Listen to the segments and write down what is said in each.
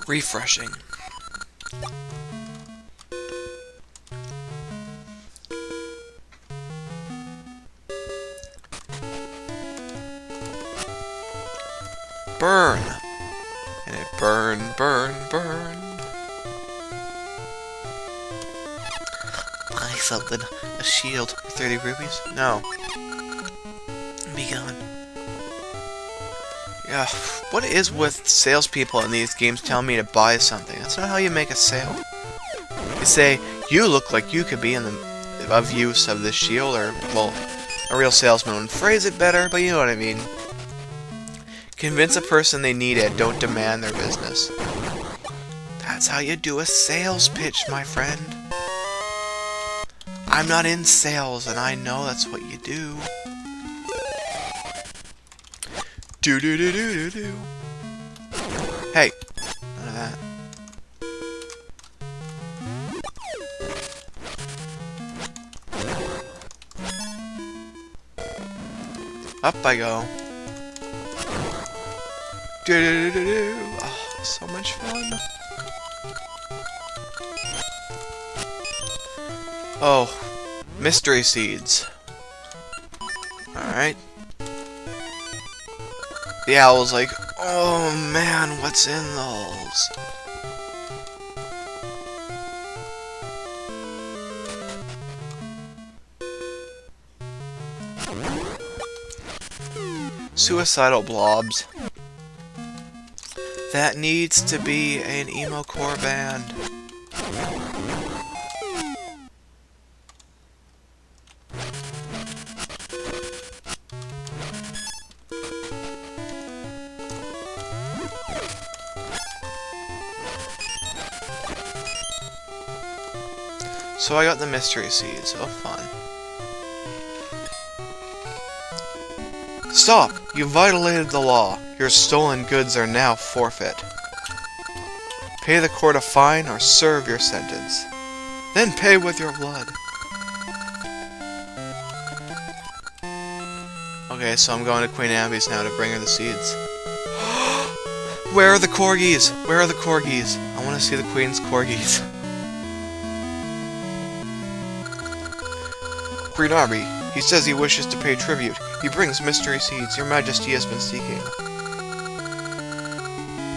refreshing. Burn! And it burned, burned, burned. Buy something. A shield for 30 rupees? No. Be gone. Yeah, what is with salespeople in these games telling me to buy something? That's not how you make a sale. You say, you look like you could be of use of this shield, or, well, a real salesman would phrase it better, but you know what I mean. Convince a person they need it, don't demand their business. That's how you do a sales pitch, my friend. I'm not in sales, and I know that's what you do. Doodeedoodoo. Hey, none of that. Up I go. Doodeedoodoo. Oh, so much fun. Oh, mystery seeds. Alright. The owl's like, oh man, what's in those? Suicidal blobs. That needs to be an emo core band. So I got the mystery seeds. Oh, fun. Stop! You violated the law. Your stolen goods are now forfeit. Pay the court a fine or serve your sentence. Then pay with your blood. Okay, so I'm going to Queen Abby's now to bring her the seeds. Where are the corgis? Where are the corgis? I want to see the Queen's corgis. Queen Army, he says he wishes to pay tribute. He brings mystery seeds your majesty has been seeking.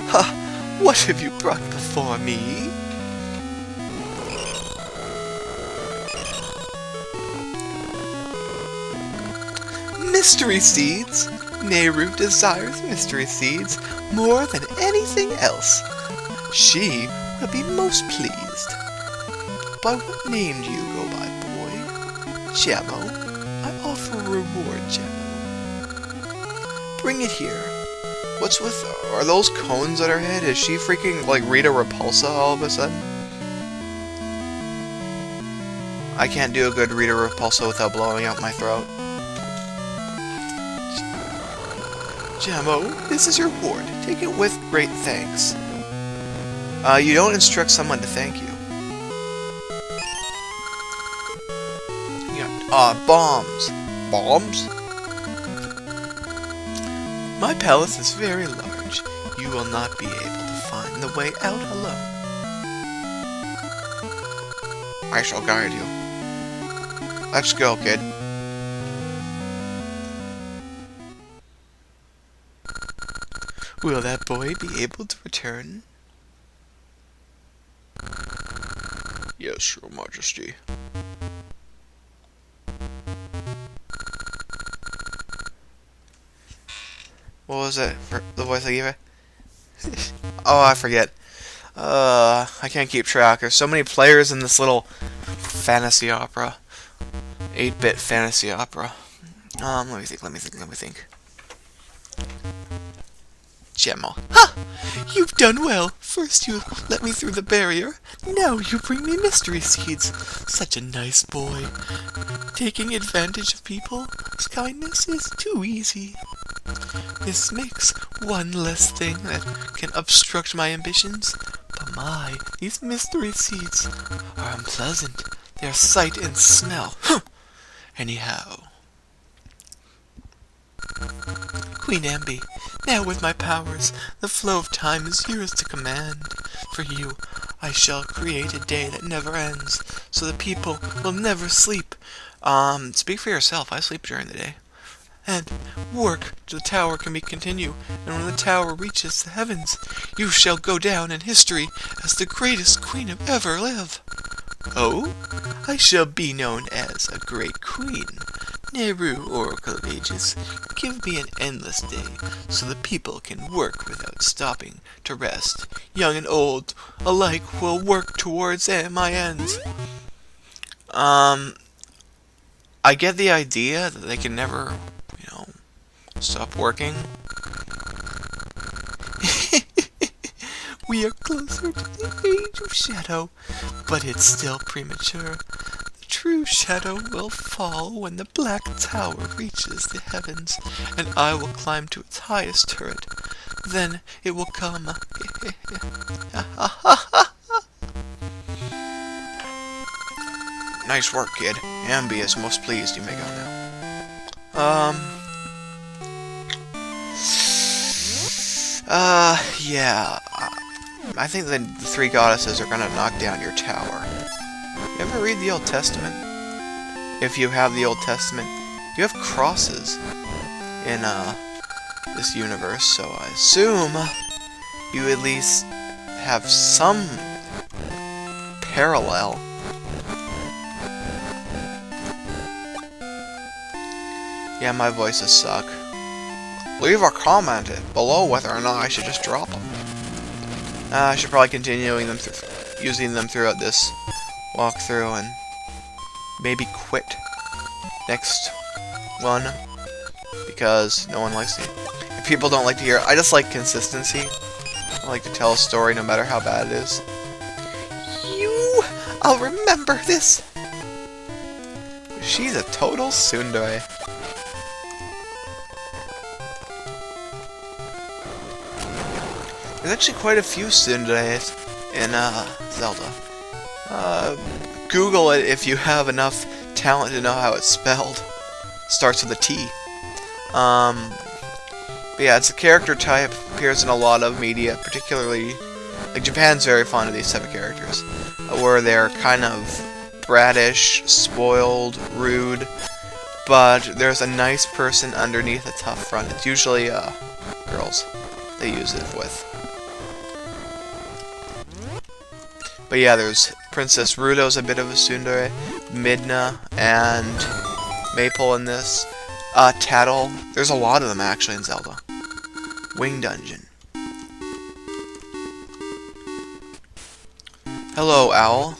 Ha! What have you brought before me? Mystery seeds? Nehru desires mystery seeds more than anything else. She will be most pleased. By what name do you go by, boy? Gemmo. I offer a reward, Gemmo. Bring it here. What's with... are those cones on her head? Is she freaking, like, Rita Repulsa all of a sudden? I can't do a good Rita Repulsa without blowing out my throat. Gemmo, this is your reward. Take it with great thanks. You don't instruct someone to thank you. Bombs. Bombs? My palace is very large. You will not be able to find the way out alone. I shall guide you. Let's go, kid. Will that boy be able to return? Yes, Your Majesty. What was it? For the voice I gave it? Oh, I forget. I can't keep track. There's so many players in this little fantasy opera. 8-bit fantasy opera. Let me think. Gemmo. Ha! You've done well. First you let me through the barrier. Now you bring me mystery seeds. Such a nice boy. Taking advantage of people's kindness is too easy. This makes one less thing that can obstruct my ambitions. But these mystery seeds are unpleasant. They are sight and smell. Anyhow. Queen Amby, Now with my powers, the flow of time is yours to command. For you, I shall create a day that never ends, so the people will never sleep. Speak for yourself. I sleep during the day. And work till the tower can be continued, and when the tower reaches the heavens, you shall go down in history as the greatest queen of ever live. Oh, I shall be known as a great queen. Nehru, Oracle of Ages, give me an endless day, so the people can work without stopping to rest. Young and old alike will work towards my ends. I get the idea that they can never, stop working. We are closer to the age of shadow, but it's still premature. The true shadow will fall when the black tower reaches the heavens, and I will climb to its highest turret. Then it will come. Nice work, kid. Ambi is most pleased. You may go now. Yeah. I think the three goddesses are gonna knock down your tower. You ever read the Old Testament? If you have the Old Testament, you have crosses in, this universe, so I assume you at least have some parallel. Yeah, my voices suck. Leave a comment below whether or not I should just drop them. I should probably continuing them using them throughout this walkthrough and maybe quit next one because no one likes it. If people don't like to hear it, I just like consistency. I like to tell a story no matter how bad it is. I'll remember this. She's a total tsundere. There's actually quite a few tsunderes in Zelda. Google it if you have enough talent to know how it's spelled. Starts with a T. But yeah, it's a character type, appears in a lot of media, particularly, like, Japan's very fond of these type of characters, where they're kind of brattish, spoiled, rude, but there's a nice person underneath a tough front. It's usually, girls they use it with. But yeah, there's Princess Ruto's a bit of a tsundere, Midna, and Maple in this. Tattle. There's a lot of them actually in Zelda. Wing Dungeon. Hello, Owl.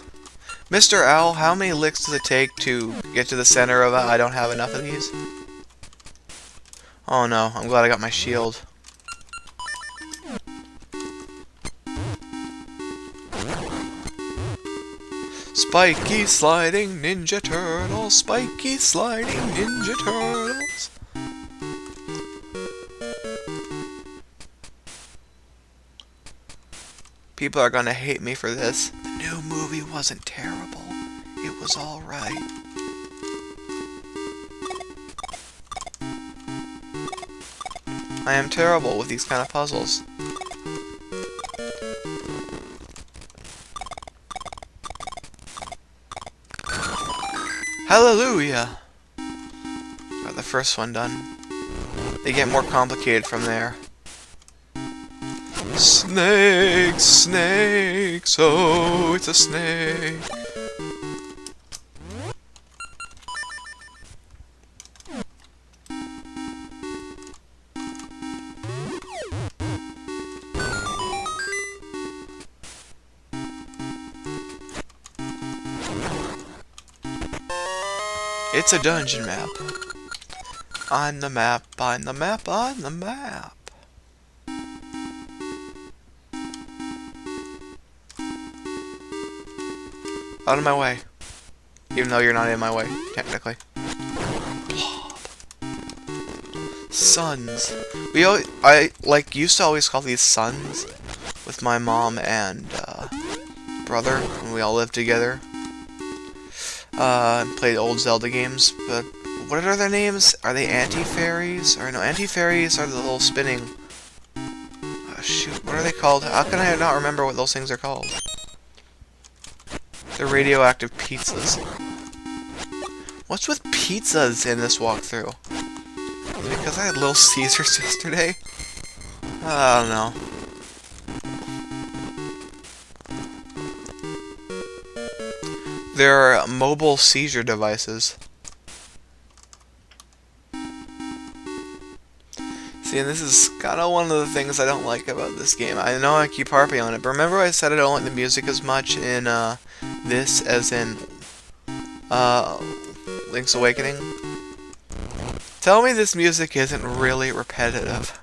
Mr. Owl, how many licks does it take to get to the center of it? I don't have enough of these. Oh no, I'm glad I got my shield. Spiky sliding ninja turtles, spiky sliding ninja turtles. People are gonna hate me for this. The new movie wasn't terrible. It was alright. I am terrible with these kind of puzzles. Hallelujah! Got the first one done. They get more complicated from there. Snakes, snakes, oh, it's a snake. It's a dungeon map. On the map, on the map, on the map. Out of my way. Even though you're not in my way, technically. Suns. I used to always call these suns with my mom and brother when we all lived together. And played old Zelda games, but what are their names? Are they anti-fairies? Or no, anti-fairies are the little spinning What are they called? How can I not remember what those things are called? They're radioactive pizzas. What's with pizzas in this walkthrough? Is it because I had Little Caesars yesterday? I don't know. There are mobile seizure devices. See, and this is kind of one of the things I don't like about this game. I know I keep harping on it, but remember I said I don't like the music as much in this as in Link's Awakening? Tell me this music isn't really repetitive.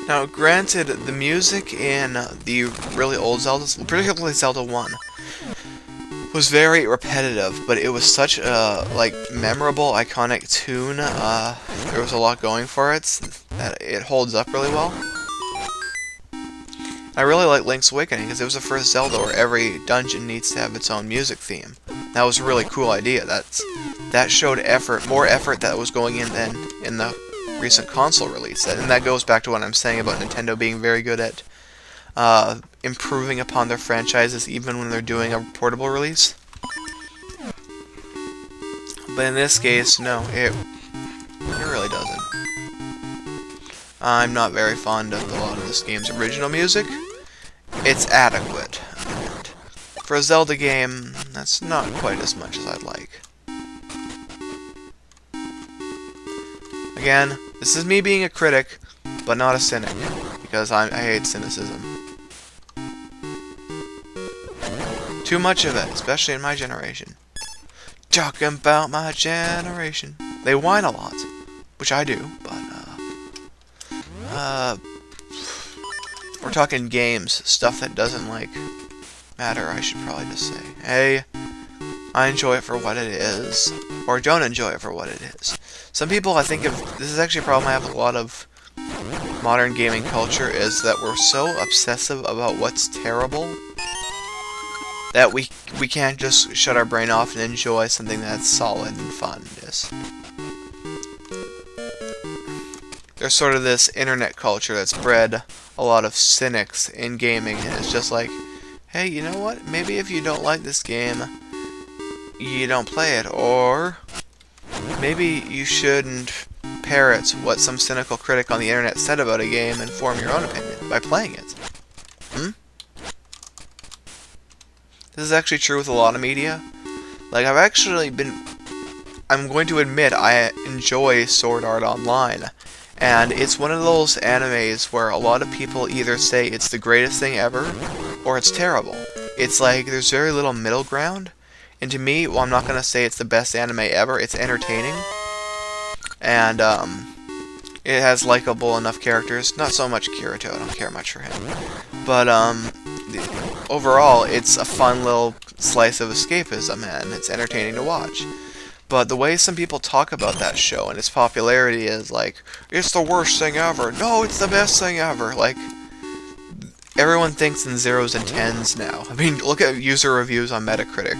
Now, granted, the music in the really old Zeldas, particularly Zelda 1, was very repetitive, but it was such a memorable, iconic tune. There was a lot going for it that it holds up really well. I really like Link's Awakening because it was the first Zelda where every dungeon needs to have its own music theme. That was a really cool idea. That showed effort, more effort that was going in than in the recent console release, and that goes back to what I'm saying about Nintendo being very good at improving upon their franchises even when they're doing a portable release. But in this case, no, it really doesn't. I'm not very fond of a lot of this game's original music. It's adequate. And for a Zelda game, that's not quite as much as I'd like. Again, this is me being a critic, but not a cynic, because I hate cynicism. Too much of it, especially in my generation. Talking about my generation. They whine a lot, which I do, but, we're talking games, stuff that doesn't, matter, I should probably just say. Hey, I enjoy it for what it is, or don't enjoy it for what it is. Some people, I think, this is actually a problem I have with a lot of modern gaming culture, is that we're so obsessive about what's terrible that we can't just shut our brain off and enjoy something that's solid and fun. There's sort of this internet culture that's bred a lot of cynics in gaming, and it's just like, hey, you know what? Maybe if you don't like this game, you don't play it, or maybe you shouldn't parrot what some cynical critic on the internet said about a game and form your own opinion by playing it. This is actually true with a lot of media. I'm going to admit I enjoy Sword Art Online, and it's one of those animes where a lot of people either say it's the greatest thing ever, or it's terrible. It's like there's very little middle ground. And to me, well, I'm not going to say it's the best anime ever. It's entertaining. And, it has likable enough characters. Not so much Kirito. I don't care much for him. But, overall, it's a fun little slice of escapism, and it's entertaining to watch. But the way some people talk about that show and its popularity is like, it's the worst thing ever. No, it's the best thing ever. Everyone thinks in zeros and tens now. I mean, look at user reviews on Metacritic.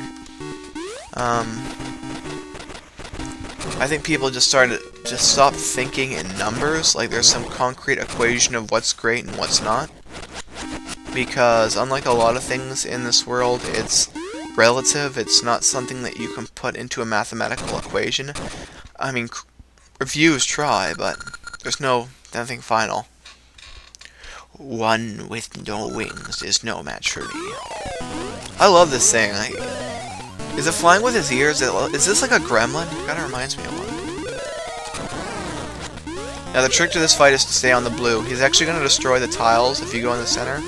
I think people just stop thinking in numbers, like there's some concrete equation of what's great and what's not. Because unlike a lot of things in this world, it's relative, it's not something that you can put into a mathematical equation. I mean, reviews try, but there's nothing final. One with no wings is no match for me. I love this thing. Is it flying with his ears? Is this like a gremlin? It kind of reminds me of one. Now the trick to this fight is to stay on the blue. He's actually going to destroy the tiles if you go in the center.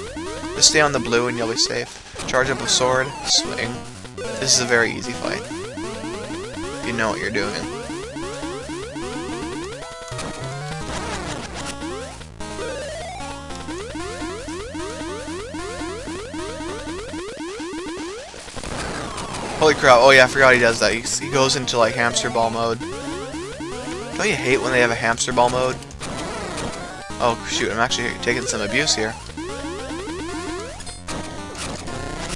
Just stay on the blue and you'll be safe. Charge up a sword, swing. This is a very easy fight. If you know what you're doing. Holy crap, oh yeah, I forgot he does that. He goes into like hamster ball mode. Don't you hate when they have a hamster ball mode? Oh shoot, I'm actually taking some abuse here.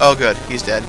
Oh good, he's dead.